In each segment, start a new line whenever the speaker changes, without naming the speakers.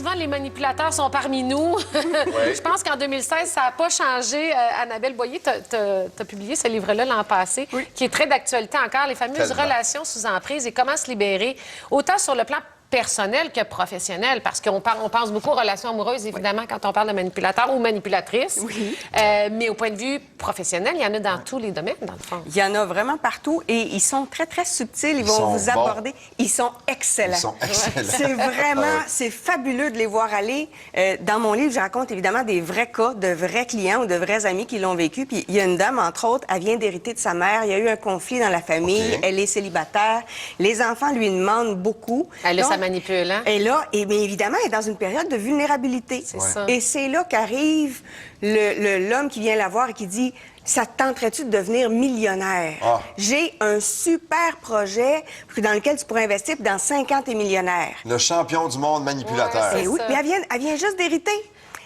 souvent les manipulateurs sont parmi nous. Je pense qu'en 2016, ça n'a pas changé. Annabelle Boyer, tu as publié ce livre-là l'an passé, qui est très d'actualité encore, les fameuses relations sous emprise et comment se libérer, autant sur le plan personnel que professionnel, parce qu'on pense beaucoup aux relations amoureuses, évidemment, quand on parle de manipulateur ou manipulatrice. Mais au point de vue professionnel, il y en a dans tous les domaines, dans le fond.
Il y en a vraiment partout et ils sont très, très subtils. Ils vont vous aborder. Ils sont excellents.
Ils sont excellents.
C'est vraiment, c'est fabuleux de les voir aller. Dans mon livre, je raconte évidemment des vrais cas de vrais clients ou de vrais amis qui l'ont vécu. Puis il y a une dame, entre autres, elle vient d'hériter de sa mère. Il y a eu un conflit dans la famille. Elle est célibataire. Les enfants lui demandent beaucoup.
Elle a sa manipule, hein?
Et là, bien évidemment, elle est dans une période de vulnérabilité.
C'est ça.
Et c'est là qu'arrive l'homme qui vient la voir et qui dit « Ça te tenterait-tu de devenir millionnaire? J'ai un super projet dans lequel tu pourrais investir, puis dans 5 ans, tu es millionnaire. »
Le champion du monde manipulateur.
Et oui, mais elle vient juste d'hériter.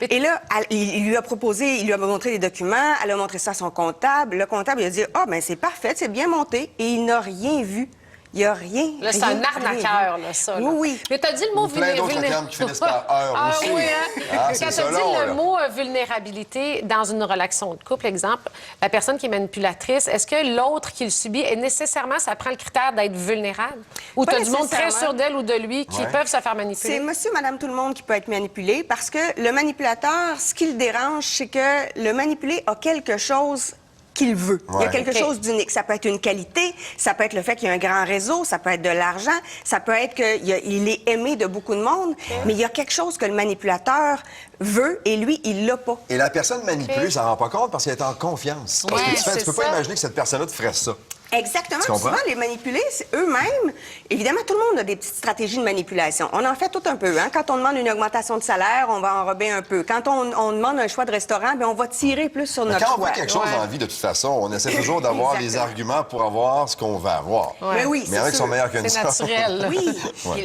Et là, il lui a proposé, il lui a montré les documents, elle a montré ça à son comptable. Le comptable, il a dit « Ah, ben c'est parfait, c'est bien monté. » Et il n'a rien vu. Il n'y a rien.
Là, c'est un arnaqueur, là, ça. Là.
Oui.
Mais tu as dit le mot vulnérabilité.
Plein d'autres termes qui finissent par heure aussi.
Oui, hein? Quand tu as dit le mot vulnérabilité dans une relation de couple, exemple, la personne qui est manipulatrice, est-ce que l'autre qui le subit, est nécessairement, ça prend le critère d'être vulnérable? Ou tu as du monde très sûr d'elle ou de lui qui peuvent se faire manipuler?
C'est monsieur, madame, tout le monde qui peut être manipulé parce que le manipulateur, ce qui le dérange, c'est que le manipulé a quelque chose qu'il veut. Il y a quelque chose d'unique. Ça peut être une qualité, ça peut être le fait qu'il y a un grand réseau, ça peut être de l'argent, ça peut être qu'il est aimé de beaucoup de monde, mais il y a quelque chose que le manipulateur veut et lui, il l'a pas.
Et la personne manipulée, ça ne rend pas compte parce qu'elle est en confiance. Parce que tu peux pas imaginer que cette personne-là te ferait ça.
Exactement. Souvent, les manipulés, eux-mêmes, évidemment, tout le monde a des petites stratégies de manipulation. On en fait tout un peu. Hein? Quand on demande une augmentation de salaire, on va enrober un peu. Quand on demande un choix de restaurant, bien, on va tirer plus sur notre choix.
Quand on veut quelque chose dans la vie, de toute façon, on essaie toujours d'avoir des arguments pour avoir ce qu'on veut avoir.
Mais oui,
mais il y en a qui sont meilleurs que nous.
C'est naturel.
Oui.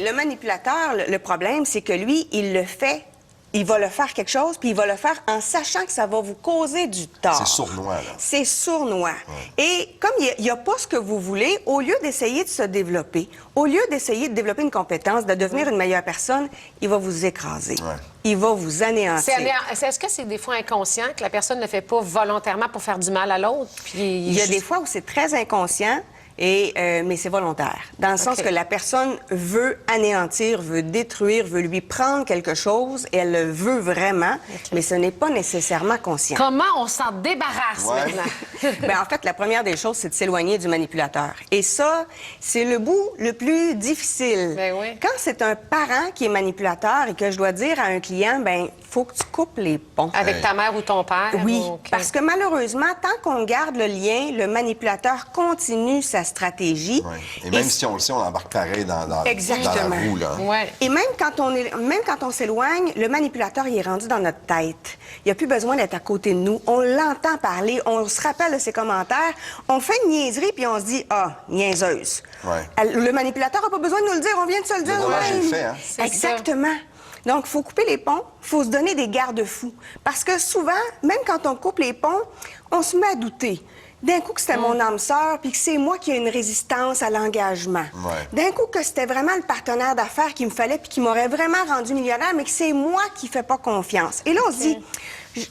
Le manipulateur, le problème, c'est que lui, il le fait. Il va le faire quelque chose, puis il va le faire en sachant que ça va vous causer du tort.
C'est sournois, là.
C'est sournois. Et comme il n'y a pas ce que vous voulez, au lieu d'essayer de se développer, au lieu d'essayer de développer une compétence, de devenir une meilleure personne, il va vous écraser. Il va vous anéantir.
Est-ce que c'est des fois inconscient que la personne ne le fait pas volontairement pour faire du mal à l'autre?
Il y a des fois où c'est très inconscient. Mais c'est volontaire, dans le sens que la personne veut anéantir, veut détruire, veut lui prendre quelque chose, et elle le veut vraiment, mais ce n'est pas nécessairement conscient.
Comment on s'en débarrasse maintenant?
Bien, en fait, la première des choses, c'est de s'éloigner du manipulateur. Et ça, c'est le bout le plus difficile.
Ben oui.
Quand c'est un parent qui est manipulateur et que je dois dire à un client, ben faut que tu coupes les ponts.
Avec ta mère ou ton père?
Oui, parce que malheureusement, tant qu'on garde le lien, le manipulateur continue sa stratégie.
Et même si on le sait, on embarque pareil dans la roue. Là.
Et même quand on s'éloigne, le manipulateur, il est rendu dans notre tête. Il n'y a plus besoin d'être à côté de nous. On l'entend parler, on se rappelle de ses commentaires, on fait une niaiserie, puis on se dit « Ah, niaiseuse ». Le manipulateur n'a pas besoin de nous le dire, on vient de se le dire nous-mêmes. Exactement. Donc, il faut couper les ponts, il faut se donner des garde-fous. Parce que souvent, même quand on coupe les ponts, on se met à douter. D'un coup que c'était mon âme sœur, puis que c'est moi qui ai une résistance à l'engagement. D'un coup que c'était vraiment le partenaire d'affaires qu'il me fallait, puis qui m'aurait vraiment rendu millionnaire, mais que c'est moi qui ne fais pas confiance. Et là, on se dit,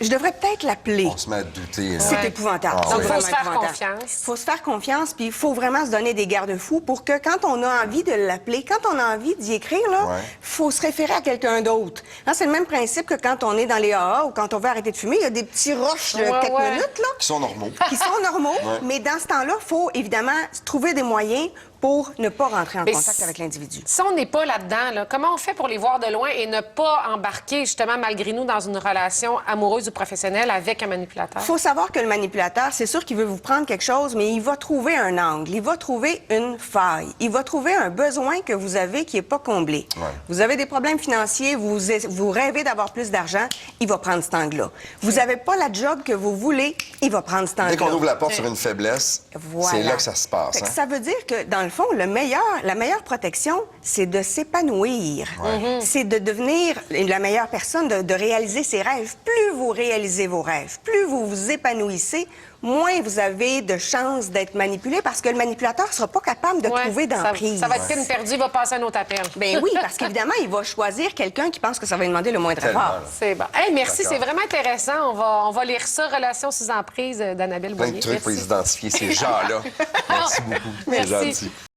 je devrais peut-être l'appeler.
On se met à douter.
C'est épouvantable.
Donc, il faut se faire confiance.
Il faut se faire confiance, puis il faut vraiment se donner des garde-fous pour que quand on a envie de l'appeler, quand on a envie d'y écrire, il faut se référer à quelqu'un d'autre. C'est le même principe que quand on est dans les AA ou quand on veut arrêter de fumer, il y a des petits rushs de quelques minutes, là.
Qui sont normaux.
Qui sont normaux, mais dans ce temps-là, il faut évidemment trouver des moyens pour ne pas rentrer en contact avec l'individu.
Si on n'est pas là-dedans, comment on fait pour les voir de loin et ne pas embarquer, justement, malgré nous, dans une relation amoureuse ou professionnelle avec un manipulateur? Il
faut savoir que le manipulateur, c'est sûr qu'il veut vous prendre quelque chose, mais il va trouver un angle, il va trouver une faille, il va trouver un besoin que vous avez qui n'est pas comblé. Vous avez des problèmes financiers, vous rêvez d'avoir plus d'argent, il va prendre cet angle-là. Vous n'avez pas la job que vous voulez, il va prendre cet angle-là.
Dès qu'on ouvre la porte sur une faiblesse, c'est là que ça se passe.
Ça veut dire que, dans le fond, la meilleure protection, c'est de s'épanouir. C'est de devenir la meilleure personne, de réaliser ses rêves. Plus vous réalisez vos rêves, plus vous vous épanouissez, moins vous avez de chances d'être manipulé parce que le manipulateur ne sera pas capable de trouver d'emprise.
Ça va être peine perdue, il va passer à un autre appel.
Ben oui, parce qu'évidemment, il va choisir quelqu'un qui pense que ça va lui demander le moindre effort.
C'est bon. Hey, merci, c'est vraiment intéressant. On va lire ça, Relations sous emprise d'Annabelle Boyer.
Plein de trucs pour les identifier, ces gens-là. Merci beaucoup.
Merci.
C'est gentil.